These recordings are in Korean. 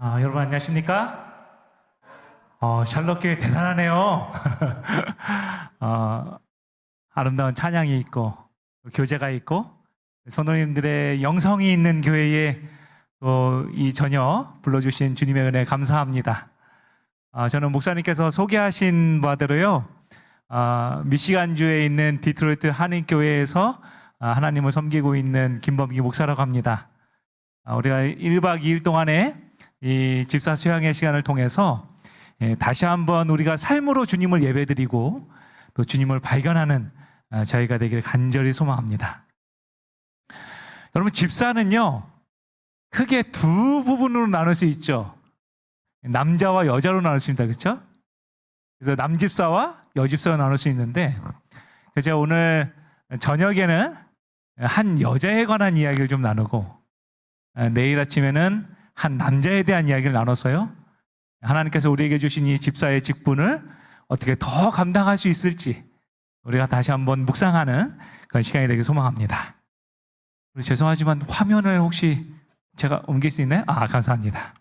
여러분 안녕하십니까? 샬롯교회 대단하네요. 아름다운 찬양이 있고 교제가 있고 성도님들의 영성이 있는 교회에 또 이 저녁 불러주신 주님의 은혜 감사합니다. 저는 목사님께서 소개하신 바대로요, 미시간주에 있는 디트로이트 한인교회에서 하나님을 섬기고 있는 김범기 목사라고 합니다. 우리가 1박 2일 동안에 이 집사 수양의 시간을 통해서 다시 한번 우리가 삶으로 주님을 예배드리고 또 주님을 발견하는 저희가 되기를 간절히 소망합니다. 여러분, 집사는요 크게 두 부분으로 나눌 수 있죠. 남자와 여자로 나눌 수 있습니다. 그렇죠? 그래서 남집사와 여집사로 나눌 수 있는데, 제가 오늘 저녁에는 한 여자에 관한 이야기를 좀 나누고 내일 아침에는 한 남자에 대한 이야기를 나눠서요, 하나님께서 우리에게 주신 이 집사의 직분을 어떻게 더 감당할 수 있을지 우리가 다시 한번 묵상하는 그런 시간이 되길 소망합니다. 죄송하지만 화면을 혹시 제가 옮길 수 있나요? 감사합니다.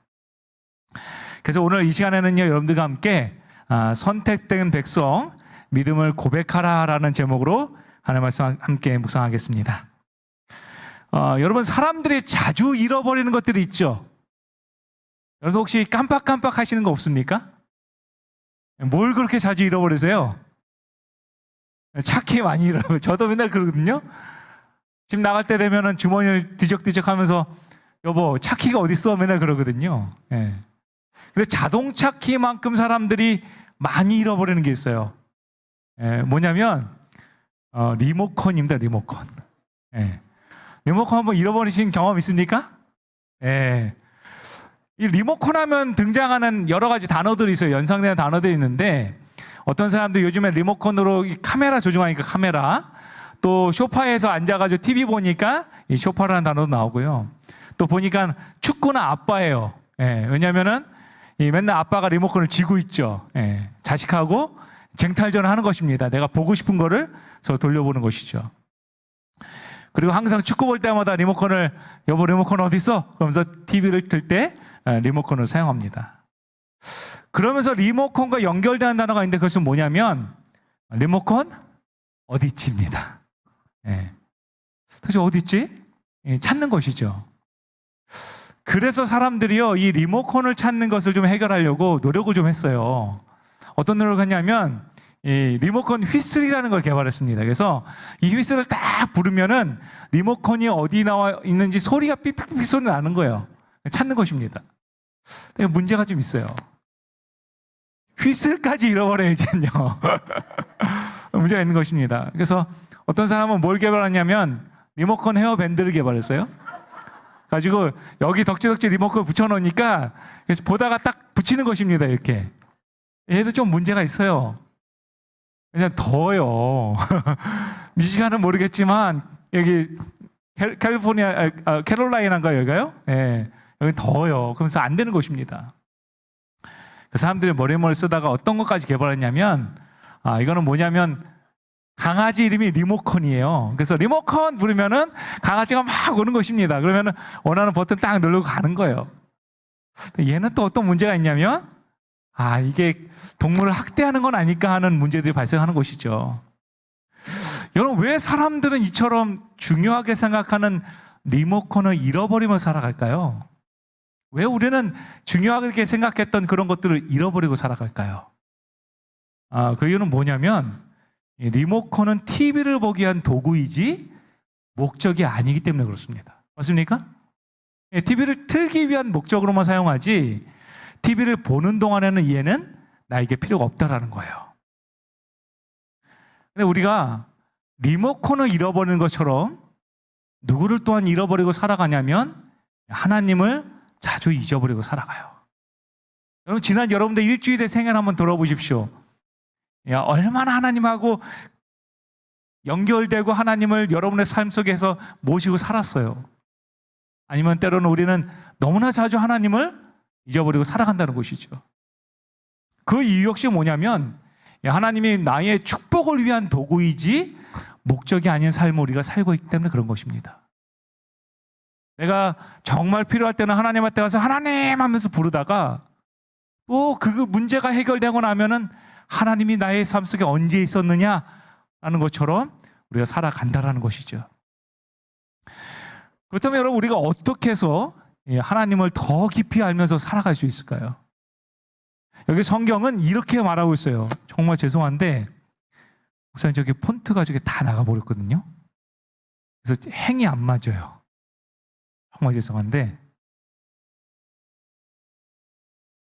그래서 오늘 이 시간에는요, 여러분들과 함께 선택된 백성 믿음을 고백하라라는 제목으로 하나님의 말씀 함께 묵상하겠습니다. 여러분, 사람들이 자주 잃어버리는 것들이 있죠. 여러분 혹시 깜빡깜빡 하시는 거 없습니까? 뭘 그렇게 자주 잃어버리세요? 착히 많이 잃어버려요. 저도 맨날 그러거든요. 집 나갈 때 되면은 주머니를 뒤적뒤적 하면서 여보 차키가 어딨어? 맨날 그러거든요. 근데 자동차 키만큼 사람들이 많이 잃어버리는 게 있어요. 뭐냐면 리모컨입니다. 리모컨. 리모컨 한번 잃어버리신 경험 있습니까? 이 리모컨 하면 등장하는 여러 가지 단어들이 있어요. 연상되는 단어들이 있는데, 어떤 사람들 요즘에 리모컨으로 카메라 조종하니까 카메라, 또 소파에서 앉아가지고 TV 보니까 이 소파라는 단어도 나오고요. 또 보니까 축구는 아빠예요. 왜냐면은 맨날 아빠가 리모컨을 쥐고 있죠. 자식하고 쟁탈전을 하는 것입니다. 내가 보고 싶은 거를 서로 돌려보는 것이죠. 그리고 항상 축구 볼 때마다 리모컨을 여보 리모컨 어디 있어? 그러면서 TV를 틀 때 리모컨을 사용합니다. 그러면서 리모컨과 연결되는 단어가 있는데, 그것은 뭐냐면 리모컨 어디있지입니다. 도대체 어디있지? 찾는 것이죠. 그래서 사람들이요 이 리모컨을 찾는 것을 좀 해결하려고 노력을 좀 했어요. 어떤 노력을 했냐면 이 리모컨 휘슬이라는 걸 개발했습니다. 그래서 이 휘슬을 딱 부르면은 리모컨이 어디 나와 있는지 소리가 삑삑삑 소리 나는 거예요. 찾는 것입니다. 근데 문제가 좀 있어요. 휘슬까지 잃어버려요, 이제는요. 문제가 있는 것입니다. 그래서 어떤 사람은 뭘 개발하냐면 리모컨 헤어밴드를 개발했어요. 가지고 여기 덕지덕지 리모컨 붙여놓으니까 그래서 보다가 딱 붙이는 것입니다. 이렇게. 얘도 좀 문제가 있어요. 그냥 더워요. 미시간은 모르겠지만 여기 캘리포니아, 캐롤라이나인가 여기가요? 여기 더워요. 그러면서 안 되는 것입니다. 그 사람들이 머리를 쓰다가 어떤 것까지 개발했냐면, 이거는 뭐냐면 강아지 이름이 리모컨이에요. 그래서 리모컨 부르면은 강아지가 막 오는 것입니다. 그러면은 원하는 버튼 딱 누르고 가는 거예요. 얘는 또 어떤 문제가 있냐면, 이게 동물을 학대하는 건 아닐까 하는 문제들이 발생하는 것이죠. 여러분, 왜 사람들은 이처럼 중요하게 생각하는 리모컨을 잃어버리며 살아갈까요? 왜 우리는 중요하게 생각했던 그런 것들을 잃어버리고 살아갈까요? 그 이유는 뭐냐면 리모컨은 TV를 보기 위한 도구이지 목적이 아니기 때문에 그렇습니다. 맞습니까? TV를 틀기 위한 목적으로만 사용하지 TV를 보는 동안에는 얘는 나에게 필요가 없다라는 거예요. 근데 우리가 리모컨을 잃어버리는 것처럼 누구를 또한 잃어버리고 살아가냐면 하나님을 자주 잊어버리고 살아가요. 여러분, 지난 여러분들 일주일의 생애를 한번 돌아보십시오. 얼마나 하나님하고 연결되고 하나님을 여러분의 삶 속에서 모시고 살았어요. 아니면 때로는 우리는 너무나 자주 하나님을 잊어버리고 살아간다는 것이죠. 그 이유 역시 뭐냐면 하나님이 나의 축복을 위한 도구이지 목적이 아닌 삶을 우리가 살고 있기 때문에 그런 것입니다. 내가 정말 필요할 때는 하나님한테 가서 하나님 하면서 부르다가 또 그 문제가 해결되고 나면은 하나님이 나의 삶 속에 언제 있었느냐 하는 것처럼 우리가 살아간다라는 것이죠. 그렇다면 여러분, 우리가 어떻게 해서 하나님을 더 깊이 알면서 살아갈 수 있을까요? 여기 성경은 이렇게 말하고 있어요. 정말 죄송한데 목사님, 저기 폰트가 저기 다 나가버렸거든요. 그래서 행이 안 맞아요. 정말 죄송한데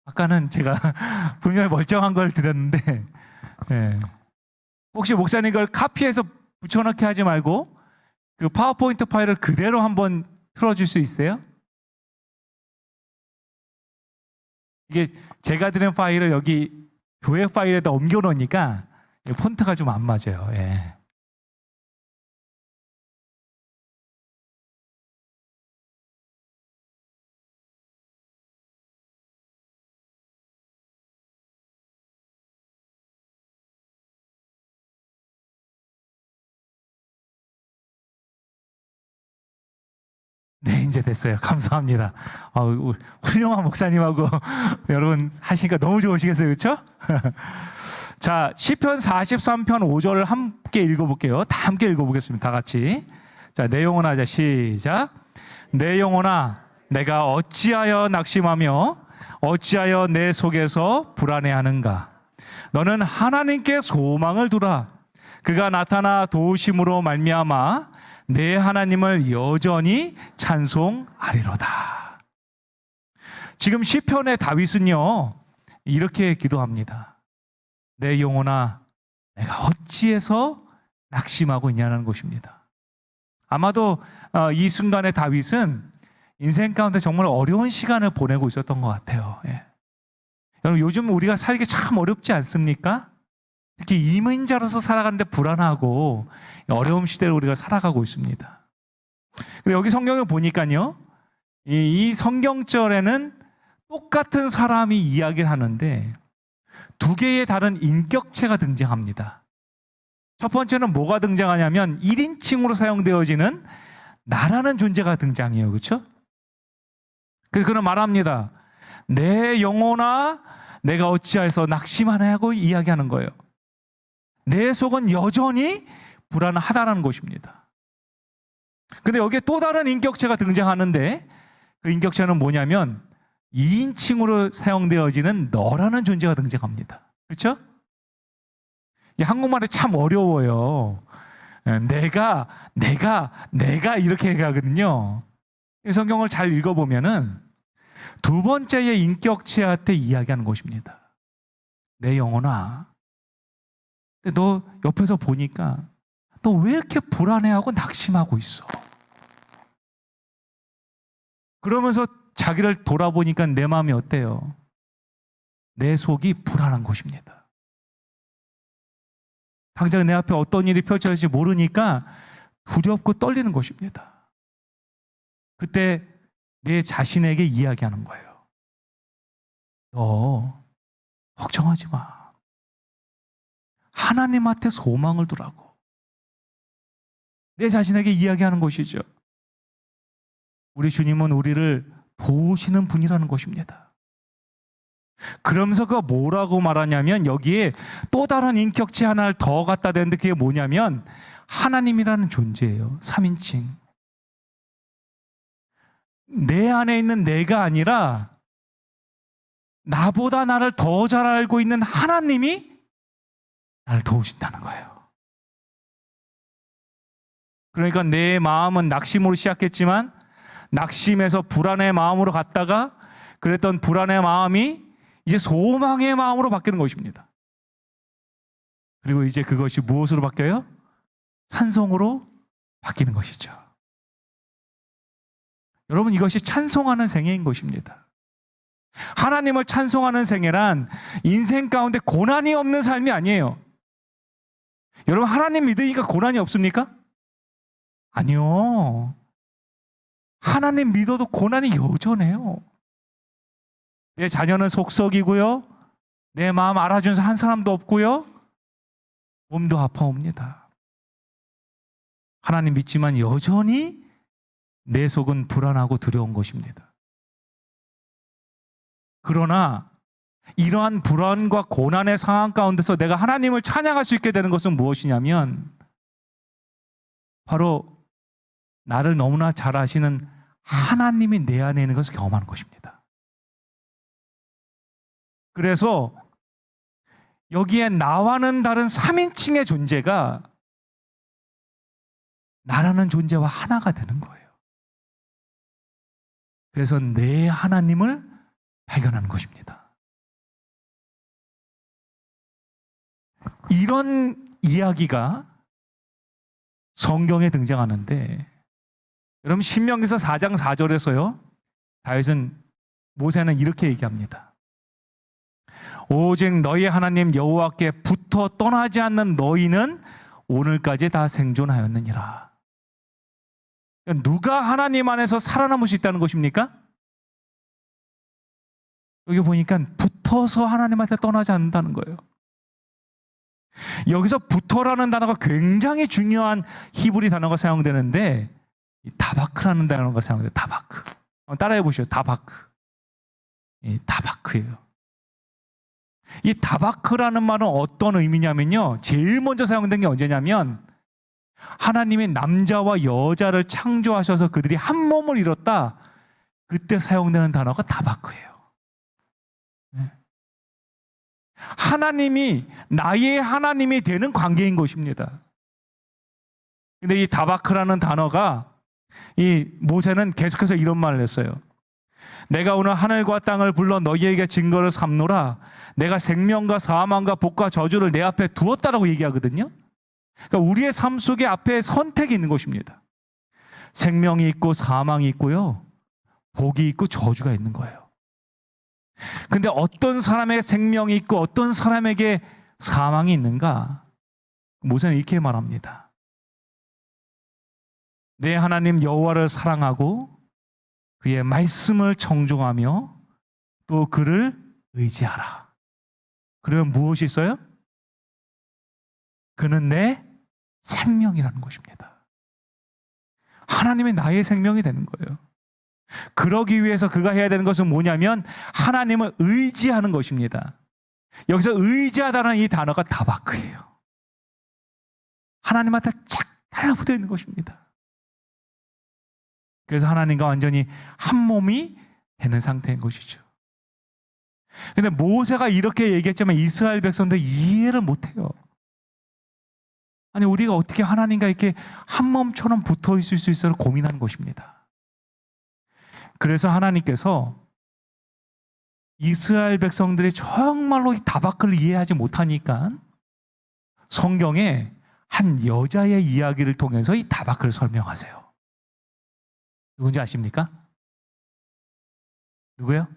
아까는 제가 분명히 멀쩡한 걸 드렸는데 혹시 목사님 이걸 카피해서 붙여넣기 하지 말고 그 파워포인트 파일을 그대로 한번 틀어줄 수 있어요? 이게 제가 드린 파일을 여기 교회 파일에다 옮겨 놓으니까 폰트가 좀 안 맞아요. 네, 이제 됐어요. 감사합니다. 훌륭한 목사님하고 여러분 하시니까 너무 좋으시겠어요, 그렇죠? 자, 시편 43편 5절을 함께 읽어볼게요. 다 함께 읽어보겠습니다. 다 같이. 자, 내 영혼아, 자 시작. 내 영혼아, 내가 어찌하여 낙심하며 어찌하여 내 속에서 불안해하는가? 너는 하나님께 소망을 두라. 그가 나타나 도우심으로 말미암아 내 하나님을 여전히 찬송하리로다. 지금 시편의 다윗은요, 이렇게 기도합니다. 내 영혼아, 내가 어찌해서 낙심하고 있냐는 것입니다. 아마도 이 순간의 다윗은 인생 가운데 정말 어려운 시간을 보내고 있었던 것 같아요. 여러분, 요즘 우리가 살기 참 어렵지 않습니까? 특히 이민자로서 살아가는데 불안하고 어려운 시대를 우리가 살아가고 있습니다. 그리고 여기 성경을 보니까요, 이 성경절에는 똑같은 사람이 이야기를 하는데 두 개의 다른 인격체가 등장합니다. 첫 번째는 뭐가 등장하냐면 1인칭으로 사용되어지는 나라는 존재가 등장해요. 그렇죠? 그래서 그는 말합니다. 내 영혼아, 내가 어찌하여서 낙심하나 하고 이야기하는 거예요. 내 속은 여전히 불안하다라는 것입니다. 근데 여기에 또 다른 인격체가 등장하는데 그 인격체는 뭐냐면 2인칭으로 사용되어지는 너라는 존재가 등장합니다. 그렇죠? 이 한국말이 참 어려워요. 내가 이렇게 얘기하거든요. 이 성경을 잘 읽어보면은 두 번째의 인격체한테 이야기하는 것입니다. 내 영혼아, 너 옆에서 보니까 너 왜 이렇게 불안해하고 낙심하고 있어? 그러면서 자기를 돌아보니까 내 마음이 어때요? 내 속이 불안한 것입니다. 당장 내 앞에 어떤 일이 펼쳐질지 모르니까 두렵고 떨리는 것입니다. 그때 내 자신에게 이야기하는 거예요. 너 걱정하지 마. 하나님한테 소망을 두라고. 내 자신에게 이야기하는 것이죠. 우리 주님은 우리를 도우시는 분이라는 것입니다. 그러면서 그가 뭐라고 말하냐면 여기에 또 다른 인격체 하나를 더 갖다 대는데 그게 뭐냐면 하나님이라는 존재예요. 3인칭. 내 안에 있는 내가 아니라 나보다 나를 더 잘 알고 있는 하나님이 나를 도우신다는 거예요. 그러니까 내 마음은 낙심으로 시작했지만 낙심에서 불안의 마음으로 갔다가 그랬던 불안의 마음이 이제 소망의 마음으로 바뀌는 것입니다. 그리고 이제 그것이 무엇으로 바뀌어요? 찬송으로 바뀌는 것이죠. 여러분, 이것이 찬송하는 생애인 것입니다. 하나님을 찬송하는 생애란 인생 가운데 고난이 없는 삶이 아니에요. 여러분, 하나님 믿으니까 고난이 없습니까? 아니요. 하나님 믿어도 고난이 여전해요. 내 자녀는 속썩이고요. 내 마음 알아주는 한 사람도 없고요. 몸도 아파옵니다. 하나님 믿지만 여전히 내 속은 불안하고 두려운 것입니다. 그러나 이러한 불안과 고난의 상황 가운데서 내가 하나님을 찬양할 수 있게 되는 것은 무엇이냐면 바로 나를 너무나 잘 아시는 하나님이 내 안에 있는 것을 경험하는 것입니다. 그래서 여기에 나와는 다른 3인칭의 존재가 나라는 존재와 하나가 되는 거예요. 그래서 내 하나님을 발견하는 것입니다. 이런 이야기가 성경에 등장하는데 여러분 신명기서 4장 4절에서요. 다윗은 모세는 이렇게 얘기합니다. 오직 너희 하나님 여호와께 붙어 떠나지 않는 너희는 오늘까지 다 생존하였느니라. 누가 하나님 안에서 살아남을 수 있다는 것입니까? 여기 보니까 붙어서 하나님한테 떠나지 않는다는 거예요. 여기서 붙어라는 단어가 굉장히 중요한 히브리 단어가 사용되는데 다바크라는 단어가 사용돼요. 다바크. 따라해 보시죠. 다바크. 다바크예요. 이 다바크라는 말은 어떤 의미냐면요. 제일 먼저 사용된 게 언제냐면 하나님이 남자와 여자를 창조하셔서 그들이 한 몸을 이뤘다. 그때 사용되는 단어가 다바크예요. 하나님이 나의 하나님이 되는 관계인 것입니다. 근데 이 다바크라는 단어가 이 모세는 계속해서 이런 말을 했어요. 내가 오늘 하늘과 땅을 불러 너희에게 증거를 삼노라. 내가 생명과 사망과 복과 저주를 내 앞에 두었다라고 얘기하거든요. 그러니까 우리의 삶 속에 앞에 선택이 있는 것입니다. 생명이 있고 사망이 있고요. 복이 있고 저주가 있는 거예요. 근데 어떤 사람의 생명이 있고 어떤 사람에게 사망이 있는가? 모세는 이렇게 말합니다. 내 하나님 여호와를 사랑하고 그의 말씀을 청종하며 또 그를 의지하라. 그러면 무엇이 있어요? 그는 내 생명이라는 것입니다. 하나님이 나의 생명이 되는 거예요. 그러기 위해서 그가 해야 되는 것은 뭐냐면 하나님을 의지하는 것입니다. 여기서 의지하다는 이 단어가 다바크예요. 하나님한테 쫙 달라붙어 있는 것입니다. 그래서 하나님과 완전히 한 몸이 되는 상태인 것이죠. 근데 모세가 이렇게 얘기했지만 이스라엘 백성들 이해를 못해요. 아니 우리가 어떻게 하나님과 이렇게 한 몸처럼 붙어 있을 수 있어를 고민하는 것입니다. 그래서 하나님께서 이스라엘 백성들이 정말로 이 다바크를 이해하지 못하니까 성경에 한 여자의 이야기를 통해서 이 다바크를 설명하세요. 누군지 아십니까? 누구요?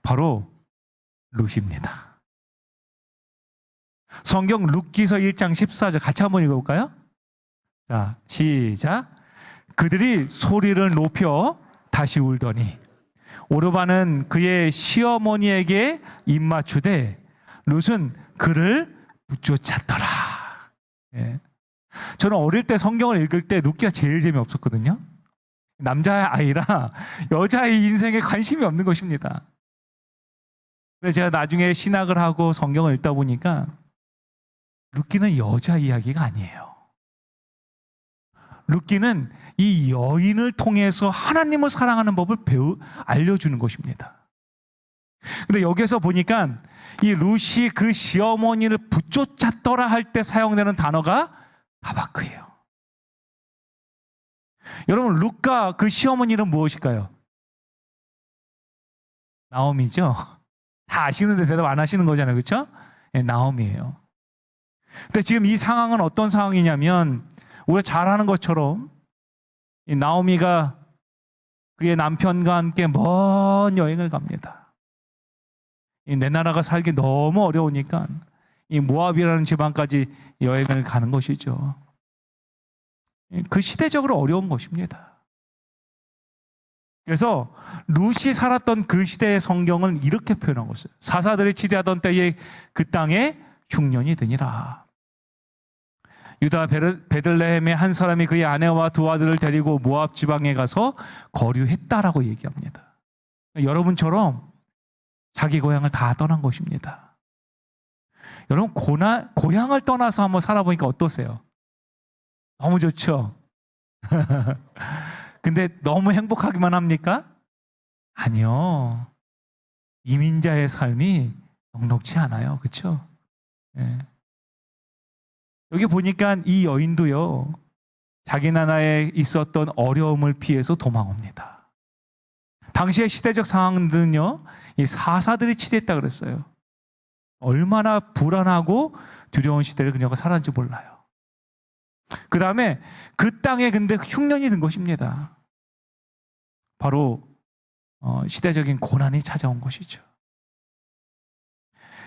바로 룻입니다. 성경 룻기서 1장 14절 같이 한번 읽어볼까요? 자, 시작. 그들이 소리를 높여 다시 울더니 오르바는 그의 시어머니에게 입맞추되 룻은 그를 쫓았더라. 예. 저는 어릴 때 성경을 읽을 때 룻기가 제일 재미없었거든요. 남자아이라 여자의 인생에 관심이 없는 것입니다. 근데 제가 나중에 신학을 하고 성경을 읽다 보니까 룻기는 여자 이야기가 아니에요. 룻기는 이 여인을 통해서 하나님을 사랑하는 법을 알려주는 것입니다. 근데 여기서 보니까 이 룻이 그 시어머니를 붙쫓았더라 할 때 사용되는 단어가 다바크예요. 여러분 룻과 그 시어머니는 무엇일까요? 나오미죠. 다 아시는데 대답 안 하시는 거잖아요. 그렇죠? 네, 나오미예요. 근데 지금 이 상황은 어떤 상황이냐면 우리가 잘 아는 것처럼 이 나오미가 그의 남편과 함께 먼 여행을 갑니다. 내 나라가 살기 너무 어려우니까 이 모압이라는 지방까지 여행을 가는 것이죠. 그 시대적으로 어려운 것입니다. 그래서 룻이 살았던 그 시대의 성경은 이렇게 표현하고 있어요. 사사들이 치리하던 때에 그 땅에 흉년이 드니라. 유다 베들레헴의 한 사람이 그의 아내와 두 아들을 데리고 모압 지방에 가서 거류했다라고 얘기합니다. 여러분처럼 자기 고향을 다 떠난 것입니다. 여러분 고향을 떠나서 한번 살아보니까 어떠세요? 너무 좋죠? 근데 너무 행복하기만 합니까? 아니요. 이민자의 삶이 넉넉지 않아요. 그렇죠? 예. 여기 보니까 이 여인도요, 자기 나라에 있었던 어려움을 피해서 도망옵니다. 당시의 시대적 상황들은요, 이 사사들이 치대했다 그랬어요. 얼마나 불안하고 두려운 시대를 그녀가 살았는지 몰라요. 그 다음에 그 땅에 근데 흉년이 든 것입니다. 바로 시대적인 고난이 찾아온 것이죠.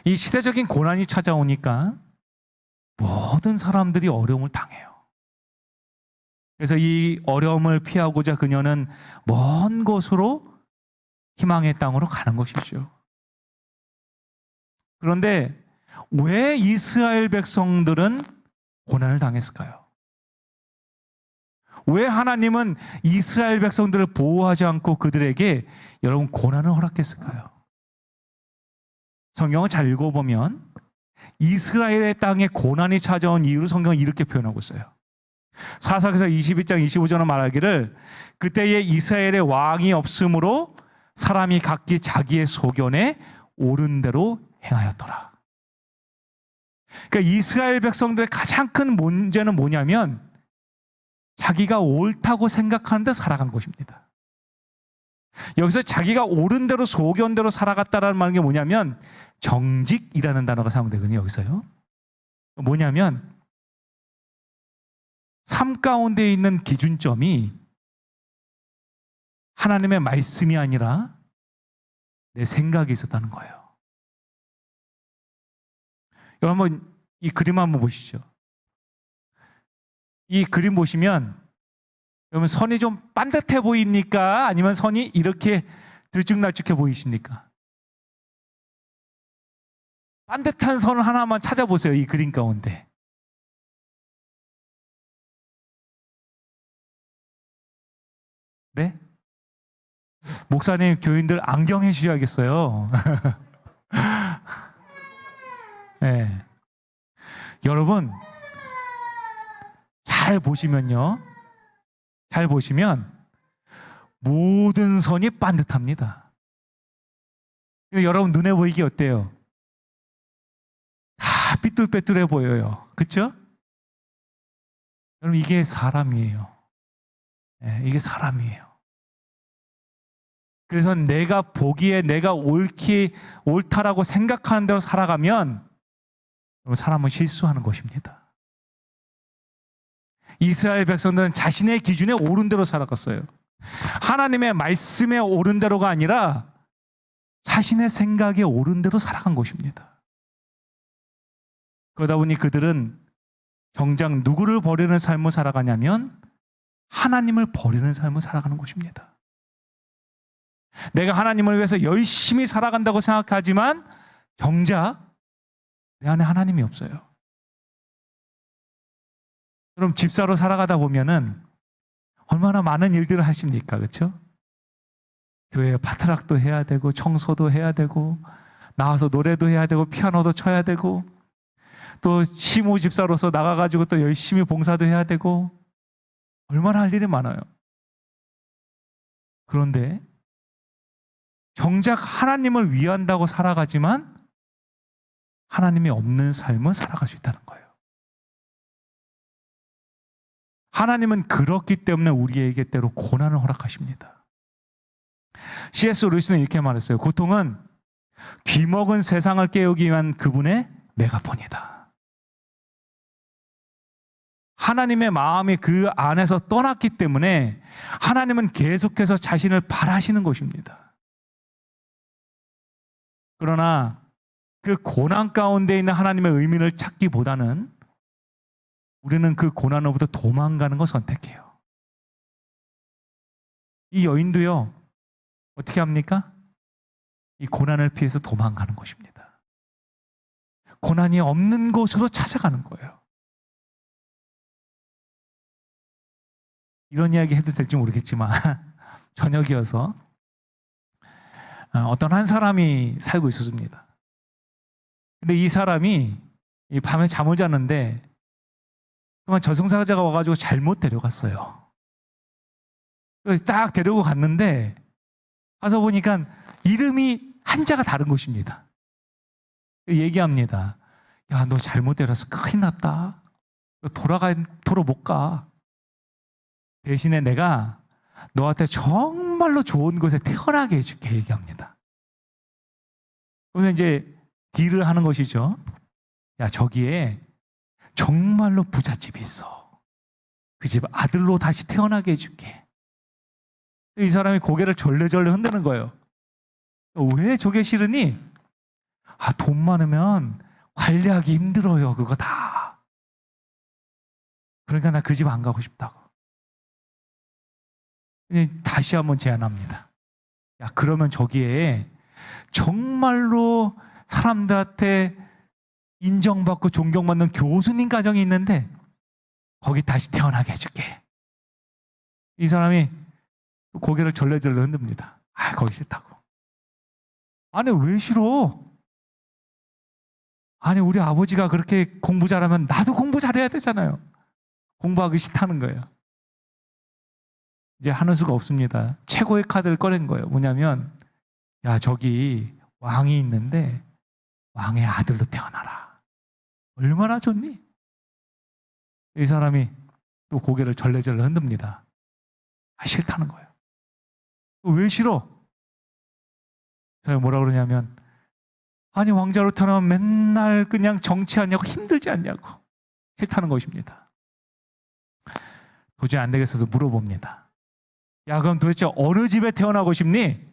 이 시대적인 고난이 찾아오니까 모든 사람들이 어려움을 당해요. 그래서 이 어려움을 피하고자 그녀는 먼 곳으로 희망의 땅으로 가는 것이죠. 그런데 왜 이스라엘 백성들은 고난을 당했을까요? 왜 하나님은 이스라엘 백성들을 보호하지 않고 그들에게 여러분 고난을 허락했을까요? 성경을 잘 읽어보면 이스라엘의 땅에 고난이 찾아온 이유를 성경은 이렇게 표현하고 있어요. 사사기서 22장 25절은 말하기를 그때에 이스라엘의 왕이 없으므로 사람이 각기 자기의 소견에 옳은 대로 행하였더라. 그러니까 이스라엘 백성들의 가장 큰 문제는 뭐냐면 자기가 옳다고 생각하는 데 살아간 것입니다. 여기서 자기가 옳은 대로 소견대로 살아갔다라는 말이 뭐냐면 정직이라는 단어가 사용되거든요. 여기서요. 뭐냐면 삶 가운데 있는 기준점이 하나님의 말씀이 아니라 내 생각이 있었다는 거예요. 여러분 이 그림 한번 보시죠. 이 그림 보시면 여러분 선이 좀 반듯해 보입니까? 아니면 선이 이렇게 들쭉날쭉해 보이십니까? 반듯한 선 하나만 찾아보세요. 이 그림 가운데. 네? 목사님, 교인들 안경 해주셔야겠어요. 네. 여러분, 잘 보시면요. 잘 보시면 모든 선이 반듯합니다. 여러분 눈에 보이기 어때요? 다 삐뚤빼뚤해 보여요. 그렇죠? 여러분 이게 사람이에요. 네, 이게 사람이에요. 그래서 내가 보기에 내가 옳다라고 생각하는 대로 살아가면 사람은 실수하는 것입니다. 이스라엘 백성들은 자신의 기준에 옳은 대로 살아갔어요. 하나님의 말씀에 옳은 대로가 아니라 자신의 생각에 옳은 대로 살아간 것입니다. 그러다 보니 그들은 정작 누구를 버리는 삶을 살아가냐면 하나님을 버리는 삶을 살아가는 것입니다. 내가 하나님을 위해서 열심히 살아간다고 생각하지만 정작 내 안에 하나님이 없어요. 그럼 집사로 살아가다 보면은 얼마나 많은 일들을 하십니까? 그렇죠? 교회 파트락도 해야 되고 청소도 해야 되고 나와서 노래도 해야 되고 피아노도 쳐야 되고 또 시무 집사로서 나가가지고 또 열심히 봉사도 해야 되고 얼마나 할 일이 많아요. 그런데 정작 하나님을 위한다고 살아가지만 하나님이 없는 삶을 살아갈 수 있다는 거예요. 하나님은 그렇기 때문에 우리에게 때로 고난을 허락하십니다. C.S. 루이스는 이렇게 말했어요. 고통은 뒤먹은 세상을 깨우기 위한 그분의 메가폰이다. 하나님의 마음이 그 안에서 떠났기 때문에 하나님은 계속해서 자신을 바라시는 것입니다. 그러나 그 고난 가운데 있는 하나님의 의미를 찾기보다는 우리는 그 고난으로부터 도망가는 걸 선택해요. 이 여인도요, 어떻게 합니까? 이 고난을 피해서 도망가는 것입니다. 고난이 없는 곳으로 찾아가는 거예요. 이런 이야기 해도 될지 모르겠지만 저녁이어서 어떤 한 사람이 살고 있었습니다. 근데 이 사람이 이 밤에 잠을 잤는데 정말 저승사자가 와가지고 잘못 데려갔어요. 그래서 딱 데리고 갔는데 가서 보니까 이름이 한자가 다른 곳입니다. 얘기합니다. 야, 너 잘못 데려서 큰일 났다. 너 도로 못 가. 대신에 내가 너한테 정말로 좋은 곳에 태어나게 해줄게 얘기합니다. 그래서 이제 딜을 하는 것이죠. 야, 저기에 정말로 부잣집이 있어. 그 집 아들로 다시 태어나게 해줄게. 이 사람이 고개를 절레절레 흔드는 거예요. 왜 저게 싫으니? 아, 돈 많으면 관리하기 힘들어요. 그거 다. 그러니까 나 그 집 안 가고 싶다고. 다시 한번 제안합니다. 야, 그러면 저기에 정말로 사람들한테 인정받고 존경받는 교수님 가정이 있는데 거기 다시 태어나게 해줄게. 이 사람이 고개를 절레절레 흔듭니다. 아, 거기 싫다고. 아니, 왜 싫어? 아니, 우리 아버지가 그렇게 공부 잘하면 나도 공부 잘해야 되잖아요. 공부하기 싫다는 거예요. 이제 하는 수가 없습니다. 최고의 카드를 꺼낸 거예요. 뭐냐면, 야, 저기 왕이 있는데 왕의 아들로 태어나라. 얼마나 좋니? 이 사람이 또 고개를 절레절레 흔듭니다. 아, 싫다는 거예요. 왜 싫어? 제가 뭐라 그러냐면, 아니, 왕자로 태어나면 맨날 그냥 정치하냐고 힘들지 않냐고. 싫다는 것입니다. 도저히 안 되겠어서 물어봅니다. 야, 그럼 도대체 어느 집에 태어나고 싶니?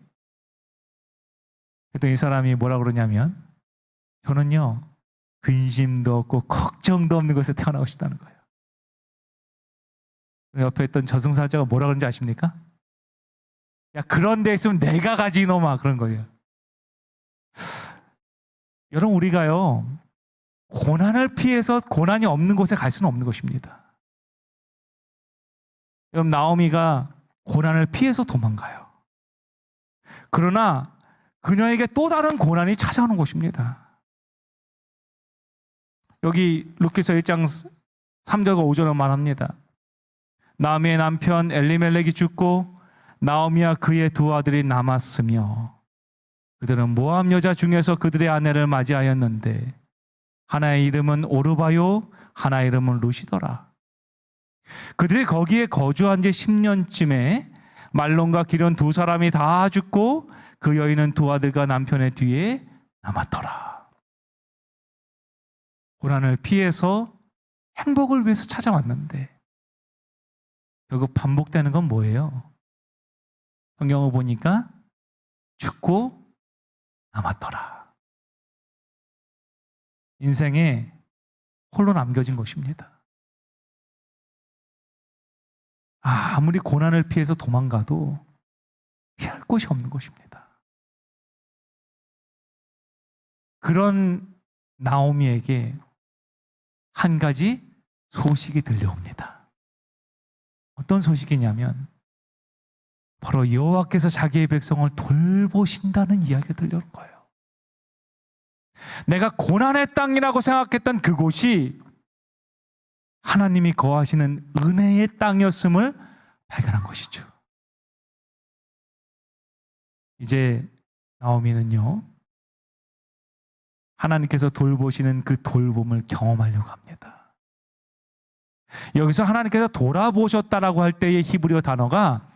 그랬더니 이 사람이 뭐라 그러냐면, 저는요, 근심도 없고 걱정도 없는 곳에 태어나고 싶다는 거예요. 옆에 있던 저승사자가 뭐라 그런지 아십니까? 야, 그런 데 있으면 내가 가지 이놈아. 그런 거예요. 여러분, 우리가요, 고난을 피해서 고난이 없는 곳에 갈 수는 없는 것입니다. 여러분, 나오미가 고난을 피해서 도망가요. 그러나 그녀에게 또 다른 고난이 찾아오는 것입니다. 여기 루카서 1장 3절과 5절은 말합니다. 나오미의 남편 엘리멜렉이 죽고 나오미와 그의 두 아들이 남았으며 그들은 모압 여자 중에서 그들의 아내를 맞이하였는데 하나의 이름은 오르바요 하나의 이름은 루시더라. 그들이 거기에 거주한 지 10년쯤에 말론과 기련 두 사람이 다 죽고 그 여인은 두 아들과 남편의 뒤에 남았더라. 고난을 피해서 행복을 위해서 찾아왔는데 결국 반복되는 건 뭐예요? 성경을 보니까 죽고 남았더라. 인생에 홀로 남겨진 것입니다. 아무리 고난을 피해서 도망가도 피할 곳이 없는 것입니다. 그런 나오미에게 한 가지 소식이 들려옵니다. 어떤 소식이냐면 바로 여호와께서 자기의 백성을 돌보신다는 이야기가 들려오는 거예요. 내가 고난의 땅이라고 생각했던 그곳이 하나님이 거하시는 은혜의 땅이었음을 발견한 것이죠. 이제 나오미는요, 하나님께서 돌보시는 그 돌봄을 경험하려고 합니다. 여기서 하나님께서 돌아보셨다라고 할 때의 히브리어 단어가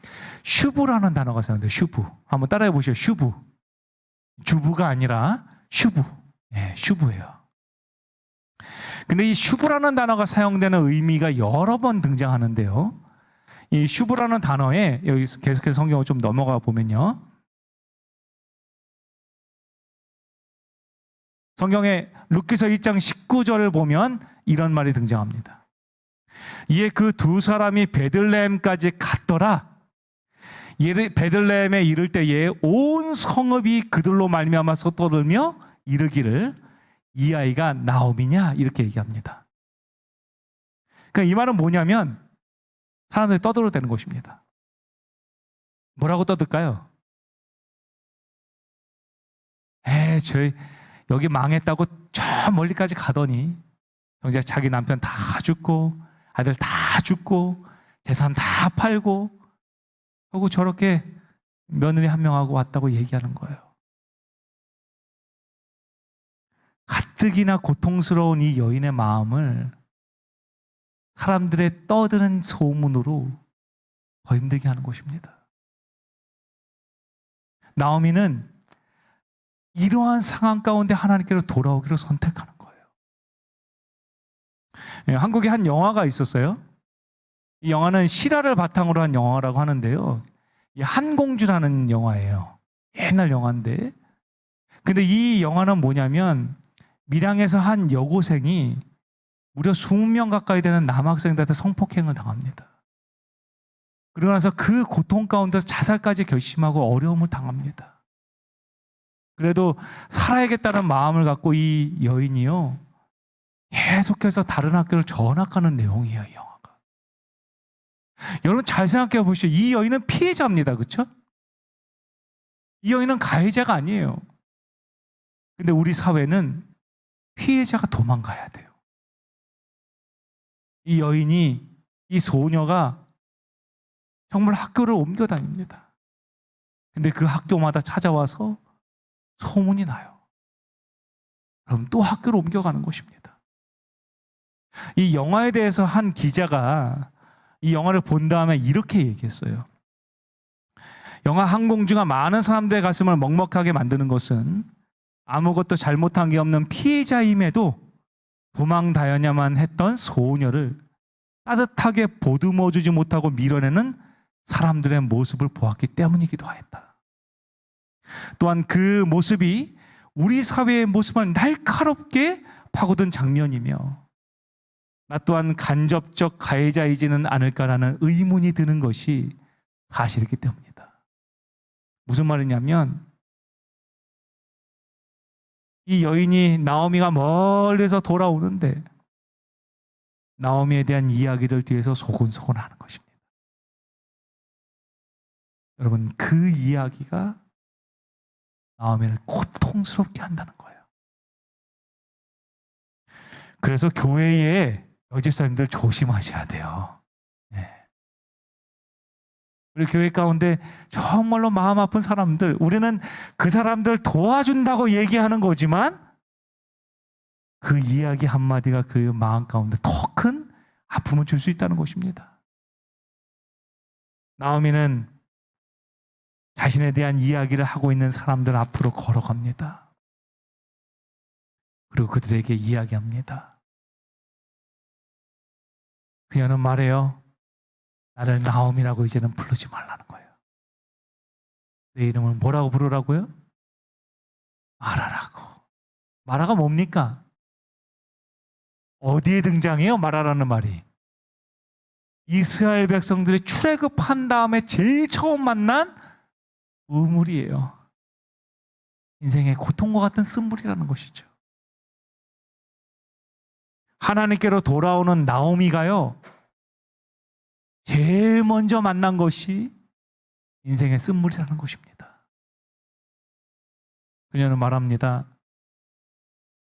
슈브라는 단어가 사용돼요. 슈브. 한번 따라해 보시죠. 슈브. 주부가 아니라 슈브. 네, 슈브예요. 근데 이 슈브라는 단어가 사용되는 의미가 여러 번 등장하는데요. 이 슈브라는 단어에 여기서 계속해서 성경을 좀 넘어가 보면요. 성경의 루카서 1장 19절을 보면 이런 말이 등장합니다. 이에 그 두 사람이 베들레헴까지 갔더라. 베들레헴에 이를 때에 온 성읍이 그들로 말미암아서 떠들며 이르기를 이 아이가 나오미냐 이렇게 얘기합니다. 그러니까 이 말은 뭐냐면 사람들이 떠들어대는 것입니다. 뭐라고 떠들까요? 저희 여기 망했다고 저 멀리까지 가더니 정작 자기 남편 다 죽고 아들 다 죽고 재산 다 팔고 하고 저렇게 며느리 한 명하고 왔다고 얘기하는 거예요. 가뜩이나 고통스러운 이 여인의 마음을 사람들의 떠드는 소문으로 더 힘들게 하는 것입니다. 나오미는 이러한 상황 가운데 하나님께로 돌아오기를 선택하는 거예요. 한국에 한 영화가 있었어요. 이 영화는 실화를 바탕으로 한 영화라고 하는데요. 이 한공주라는 영화예요. 옛날 영화인데. 근데 이 영화는 뭐냐면 밀양에서 한 여고생이 무려 20명 가까이 되는 남학생들한테 성폭행을 당합니다. 그러고 나서 그 고통 가운데서 자살까지 결심하고 어려움을 당합니다. 그래도 살아야겠다는 마음을 갖고 이 여인이요, 계속해서 다른 학교를 전학하는 내용이에요, 이 영화가. 여러분 잘 생각해 보시죠. 이 여인은 피해자입니다. 그렇죠? 이 여인은 가해자가 아니에요. 근데 우리 사회는 피해자가 도망가야 돼요. 이 여인이, 이 소녀가 정말 학교를 옮겨 다닙니다. 근데 그 학교마다 찾아와서 소문이 나요. 그럼 또 학교를 옮겨가는 것입니다. 이 영화에 대해서 한 기자가 이 영화를 본 다음에 이렇게 얘기했어요. 영화 한공주가 많은 사람들의 가슴을 먹먹하게 만드는 것은 아무것도 잘못한 게 없는 피해자임에도 도망다녀야만 했던 소녀를 따뜻하게 보듬어주지 못하고 밀어내는 사람들의 모습을 보았기 때문이기도 하였다. 또한 그 모습이 우리 사회의 모습을 날카롭게 파고든 장면이며 나 또한 간접적 가해자이지는 않을까라는 의문이 드는 것이 사실이기 때문이다. 무슨 말이냐면 이 여인이 나오미가 멀리서 돌아오는데 나오미에 대한 이야기를 뒤에서 소곤소곤 하는 것입니다. 여러분, 그 이야기가 나오미를 고통스럽게 한다는 거예요. 그래서 교회에 여집사님들 조심하셔야 돼요. 네. 우리 교회 가운데 정말로 마음 아픈 사람들, 우리는 그 사람들 도와준다고 얘기하는 거지만 그 이야기 한마디가 그 마음 가운데 더 큰 아픔을 줄 수 있다는 것입니다. 나오미는 자신에 대한 이야기를 하고 있는 사람들 앞으로 걸어갑니다. 그리고 그들에게 이야기합니다. 그녀는 말해요. 나를 나오미라고 이제는 부르지 말라는 거예요. 내 이름을 뭐라고 부르라고요? 마라라고. 마라가 뭡니까? 어디에 등장해요? 마라라는 말이. 이스라엘 백성들이 출애굽한 다음에 제일 처음 만난 우물이에요. 인생의 고통과 같은 쓴물이라는 것이죠. 하나님께로 돌아오는 나오미가요, 제일 먼저 만난 것이 인생의 쓴물이라는 것입니다. 그녀는 말합니다.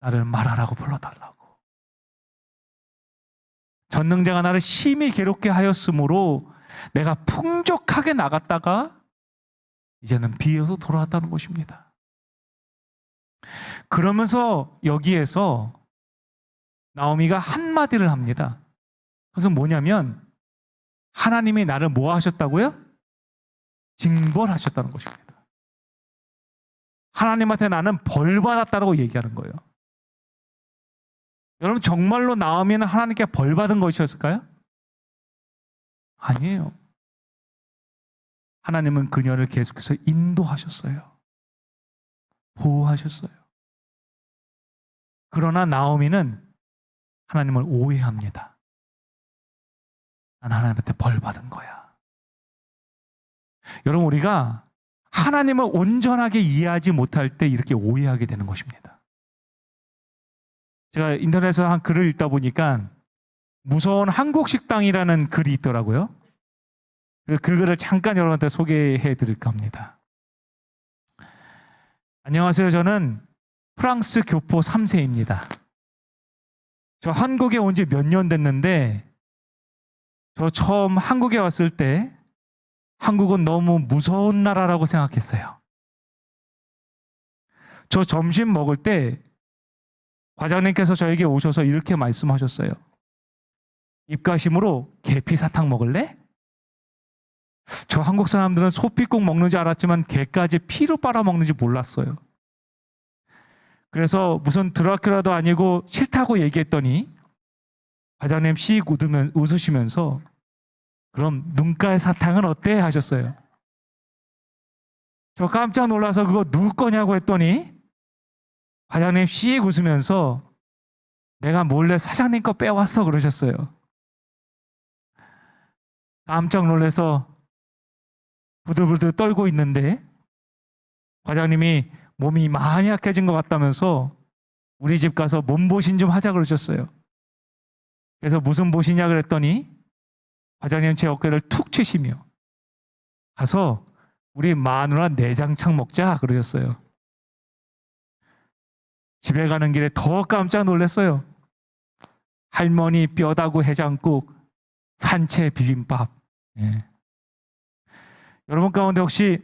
나를 마라라고 불러달라고. 전능자가 나를 심히 괴롭게 하였으므로 내가 풍족하게 나갔다가 이제는 비어서 돌아왔다는 것입니다. 그러면서 여기에서 나오미가 한마디를 합니다. 그것은 뭐냐면 하나님이 나를 뭐 하셨다고요? 징벌하셨다는 것입니다. 하나님한테 나는 벌 받았다고 얘기하는 거예요. 여러분, 정말로 나오미는 하나님께 벌 받은 것이었을까요? 아니에요. 하나님은 그녀를 계속해서 인도하셨어요. 보호하셨어요. 그러나 나오미는 하나님을 오해합니다. 난 하나님한테 벌 받은 거야. 여러분, 우리가 하나님을 온전하게 이해하지 못할 때 이렇게 오해하게 되는 것입니다. 제가 인터넷에서 한 글을 읽다 보니까 무서운 한국 식당이라는 글이 있더라고요. 그 글을 잠깐 여러분한테 소개해 드릴까 합니다. 안녕하세요. 저는 프랑스 교포 3세입니다. 저 한국에 온 지 몇 년 됐는데 저 처음 한국에 왔을 때 한국은 너무 무서운 나라라고 생각했어요. 저 점심 먹을 때 과장님께서 저에게 오셔서 이렇게 말씀하셨어요. 입가심으로 계피 사탕 먹을래? 저 한국 사람들은 소피 꼭 먹는지 알았지만 게까지 피로 빨아먹는지 몰랐어요. 그래서 무슨 드라큘라도 아니고 싫다고 얘기했더니 과장님 씩 웃으시면서 그럼 눈깔 사탕은 어때? 하셨어요. 저 깜짝 놀라서 그거 누구 거냐고 했더니 과장님 씩 웃으면서 내가 몰래 사장님 거 빼왔어 그러셨어요. 깜짝 놀라서 부들부들 떨고 있는데 과장님이 몸이 많이 약해진 것 같다면서 우리 집 가서 몸보신 좀 하자 그러셨어요. 그래서 무슨 보시냐 그랬더니 과장님 제 어깨를 툭 치시며 가서 우리 마누라 내장창 먹자 그러셨어요. 집에 가는 길에 더 깜짝 놀랐어요. 할머니 뼈다구 해장국, 산채 비빔밥. 예. 여러분 가운데 혹시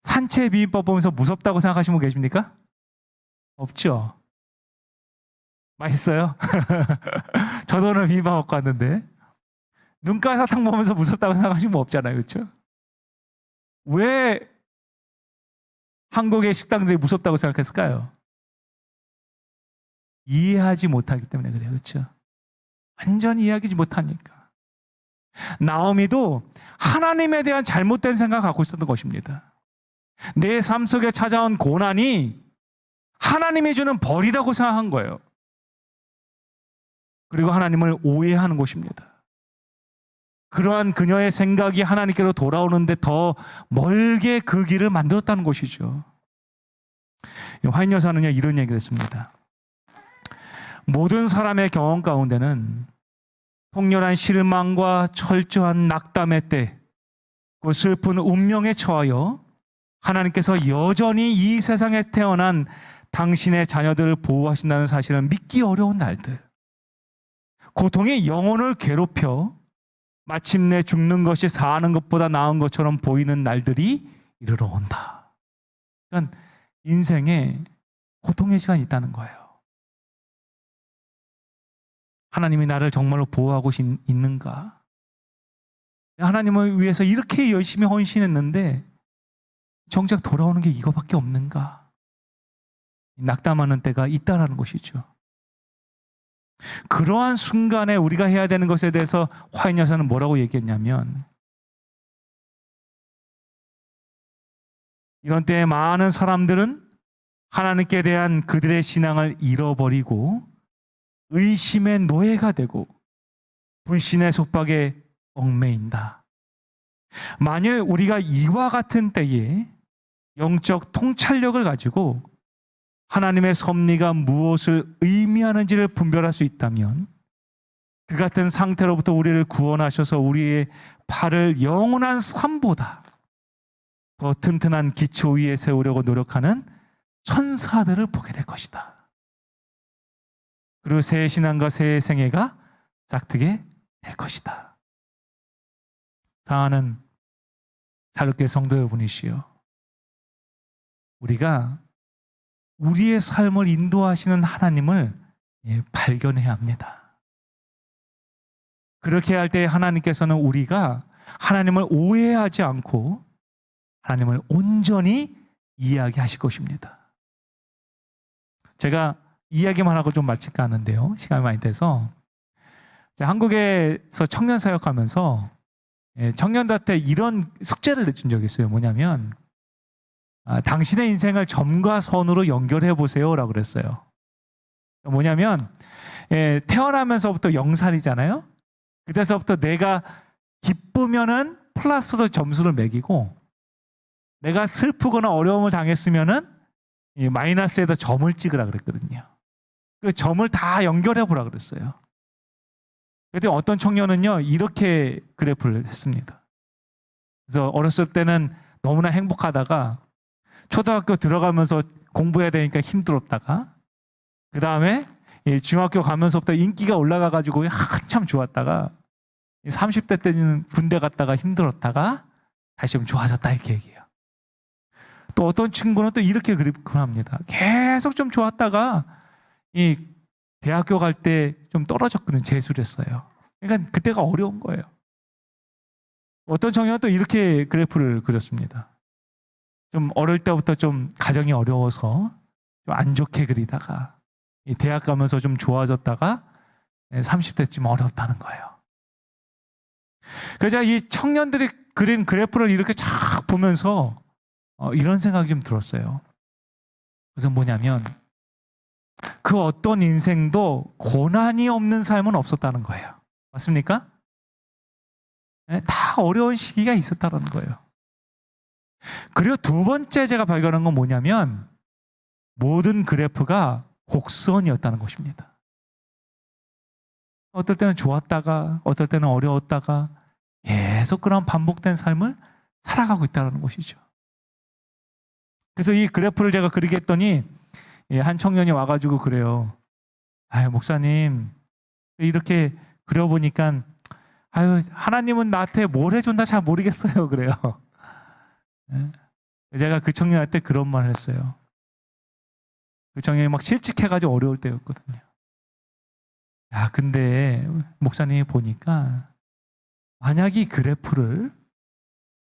산채 비빔밥 보면서 무섭다고 생각하시는 분 계십니까? 없죠? 맛있어요? 저도 오늘 비빔밥 먹고 왔는데 눈깔 사탕 보면서 무섭다고 생각하시는 분 없잖아요. 그렇죠? 왜 한국의 식당들이 무섭다고 생각했을까요? 이해하지 못하기 때문에 그래요. 그렇죠? 완전히 이해하지 못하니까. 나오미도 하나님에 대한 잘못된 생각을 갖고 있었던 것입니다. 내 삶 속에 찾아온 고난이 하나님이 주는 벌이라고 생각한 거예요. 그리고 하나님을 오해하는 것입니다. 그러한 그녀의 생각이 하나님께로 돌아오는데 더 멀게 그 길을 만들었다는 것이죠. 화인 여사는요 이런 얘기를 했습니다. 모든 사람의 경험 가운데는 통렬한 실망과 철저한 낙담의 때, 그 슬픈 운명에 처하여 하나님께서 여전히 이 세상에 태어난 당신의 자녀들을 보호하신다는 사실을 믿기 어려운 날들, 고통이 영혼을 괴롭혀 마침내 죽는 것이 사는 것보다 나은 것처럼 보이는 날들이 이르러 온다. 그러니까 인생에 고통의 시간이 있다는 거예요. 하나님이 나를 정말로 보호하고 있는가? 하나님을 위해서 이렇게 열심히 헌신했는데 정작 돌아오는 게 이거밖에 없는가? 낙담하는 때가 있다라는 것이죠. 그러한 순간에 우리가 해야 되는 것에 대해서 화인 여사는 뭐라고 얘기했냐면, 이런 때에 많은 사람들은 하나님께 대한 그들의 신앙을 잃어버리고 의심의 노예가 되고 불신의 속박에 얽매인다. 만일 우리가 이와 같은 때에 영적 통찰력을 가지고 하나님의 섭리가 무엇을 의미하는지를 분별할 수 있다면 그 같은 상태로부터 우리를 구원하셔서 우리의 발을 영원한 삶보다 더 튼튼한 기초 위에 세우려고 노력하는 천사들을 보게 될 것이다. 그리고 새 신앙과 새 생애가 싹트게 될 것이다. 사랑하는 자르게 성도 여러분이시여, 우리가 우리의 삶을 인도하시는 하나님을 발견해야 합니다. 그렇게 할 때 하나님께서는 우리가 하나님을 오해하지 않고 하나님을 온전히 이야기하실 것입니다. 제가 이야기만 하고 좀 마칠까 하는데요. 시간이 많이 돼서. 한국에서 청년 사역하면서 청년들한테 이런 숙제를 내준 적이 있어요. 뭐냐면 당신의 인생을 점과 선으로 연결해 보세요 라고 그랬어요. 뭐냐면 태어나면서부터 0살이잖아요. 그때서부터 내가 기쁘면은 플러스로 점수를 매기고, 내가 슬프거나 어려움을 당했으면은 마이너스에다 점을 찍으라 그랬거든요. 그 점을 다 연결해 보라 그랬어요. 그때 어떤 청년은요 이렇게 그래프를 했습니다. 그래서 어렸을 때는 너무나 행복하다가 초등학교 들어가면서 공부해야 되니까 힘들었다가 그 다음에 중학교 가면서부터 인기가 올라가가지고 한참 좋았다가 30대 때는 군대 갔다가 힘들었다가 다시 좀 좋아졌다 이렇게 얘기해요. 또 어떤 친구는 또 이렇게 그럽니다. 계속 좀 좋았다가 이 대학교 갈 때 좀 떨어졌거든요. 재수를 했어요. 그러니까 그때가 어려운 거예요. 어떤 청년은 또 이렇게 그래프를 그렸습니다. 좀 어릴 때부터 좀 가정이 어려워서 좀 안 좋게 그리다가 이 대학 가면서 좀 좋아졌다가 30대쯤 어렵다는 거예요. 그래서 이 청년들이 그린 그래프를 이렇게 쫙 보면서 이런 생각이 좀 들었어요. 그래서 뭐냐면 그 어떤 인생도 고난이 없는 삶은 없었다는 거예요. 맞습니까? 다 어려운 시기가 있었다는 거예요. 그리고 두 번째 제가 발견한 건 뭐냐면 모든 그래프가 곡선이었다는 것입니다. 어떨 때는 좋았다가 어떨 때는 어려웠다가 계속 그런 반복된 삶을 살아가고 있다는 것이죠. 그래서 이 그래프를 제가 그리게 했더니 한 청년이 와가지고 그래요. 아유, 목사님, 이렇게 그려보니까, 아유, 하나님은 나한테 뭘 해준다 잘 모르겠어요. 그래요. 제가 그 청년한테 그런 말을 했어요. 그 청년이 막 실직해가지고 어려울 때였거든요. 야, 근데 목사님이 보니까, 만약 이 그래프를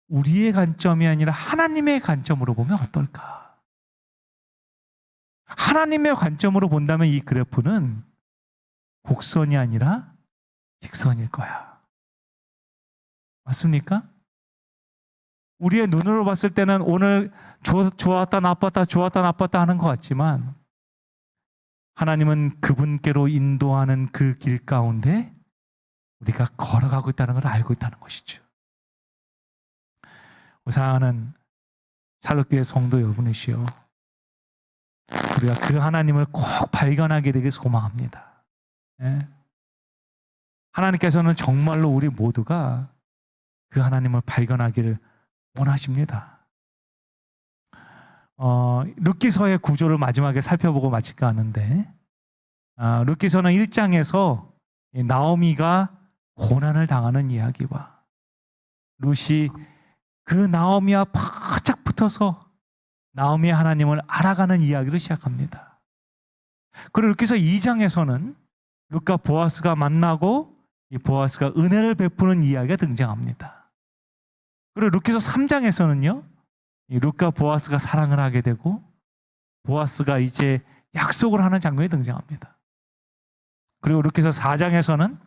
우리의 관점이 아니라 하나님의 관점으로 보면 어떨까? 하나님의 관점으로 본다면 이 그래프는 곡선이 아니라 직선일 거야. 맞습니까? 우리의 눈으로 봤을 때는 오늘 좋았다 나빴다 좋았다 나빴다 하는 것 같지만 하나님은 그분께로 인도하는 그 길 가운데 우리가 걸어가고 있다는 걸 알고 있다는 것이죠. 사랑하는 샬롯교회 성도 여러분이시여, 우리가 그 하나님을 꼭 발견하게 되길 소망합니다. 예? 하나님께서는 정말로 우리 모두가 그 하나님을 발견하기를 원하십니다. 룻기서의 구조를 마지막에 살펴보고 마칠까 하는데, 룻기서는 1장에서 나오미가 고난을 당하는 이야기와 룻이 그 나오미와 바짝 붙어서 나오미의 하나님을 알아가는 이야기를 시작합니다. 그리고 룻기서 2장에서는 룻과 보아스가 만나고 이 보아스가 은혜를 베푸는 이야기가 등장합니다. 그리고 룻기서 3장에서는요, 이 룻과 보아스가 사랑을 하게 되고 보아스가 이제 약속을 하는 장면이 등장합니다. 그리고 룻기서 4장에서는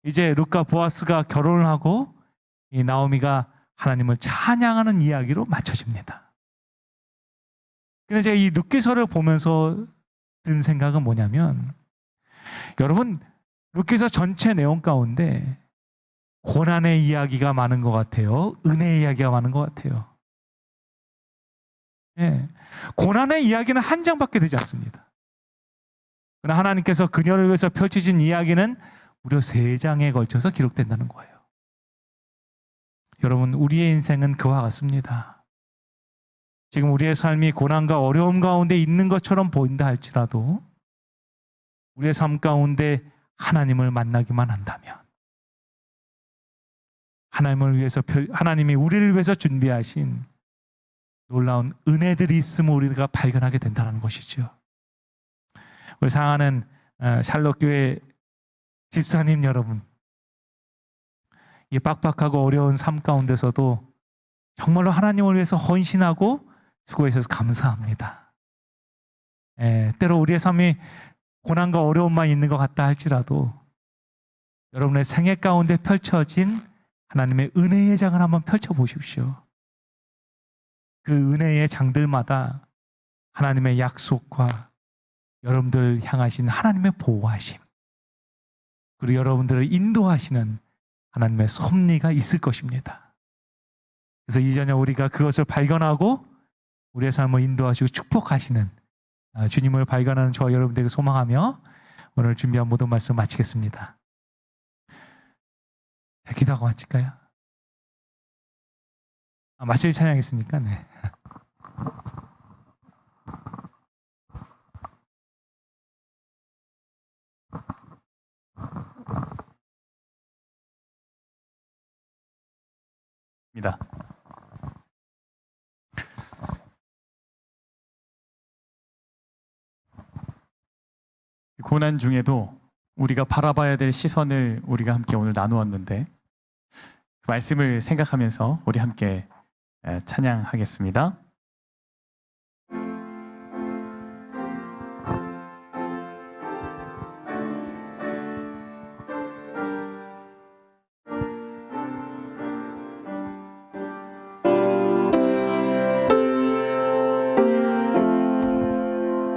이제 룻과 보아스가 결혼을 하고 이 나오미가 하나님을 찬양하는 이야기로 맞춰집니다. 근데 제가 이 룻기서를 보면서 든 생각은 뭐냐면, 여러분, 룻기서 전체 내용 가운데 고난의 이야기가 많은 것 같아요? 은혜의 이야기가 많은 것 같아요? 예. 고난의 이야기는 한 장밖에 되지 않습니다. 그러나 하나님께서 그녀를 위해서 펼쳐진 이야기는 무려 3장에 걸쳐서 기록된다는 거예요. 여러분, 우리의 인생은 그와 같습니다. 지금 우리의 삶이 고난과 어려움 가운데 있는 것처럼 보인다 할지라도 우리의 삶 가운데 하나님을 만나기만 한다면, 하나님이 우리를 위해서 준비하신 놀라운 은혜들이 있음을 우리가 발견하게 된다는 것이죠. 우리 사랑하는 샬롯교회 집사님 여러분, 이 빡빡하고 어려운 삶 가운데서도 정말로 하나님을 위해서 헌신하고 수고해 주셔서 감사합니다. 때로 우리의 삶이 고난과 어려움만 있는 것 같다 할지라도 여러분의 생애 가운데 펼쳐진 하나님의 은혜의 장을 한번 펼쳐보십시오. 그 은혜의 장들마다 하나님의 약속과 여러분들 향하신 하나님의 보호하심, 그리고 여러분들을 인도하시는 하나님의 섭리가 있을 것입니다. 그래서 이 저녁 우리가 그것을 발견하고 우리의 삶을 인도하시고 축복하시는 주님을 발견하는 저와 여러분들에게 소망하며 오늘 준비한 모든 말씀 마치겠습니다. 기도하고 마칠까요? 마칠 찬양했습니까? 네. 입니다. 고난 중에도 우리가 바라봐야 될 시선을 우리가 함께 오늘 나누었는데 그 말씀을 생각하면서 우리 함께 찬양하겠습니다.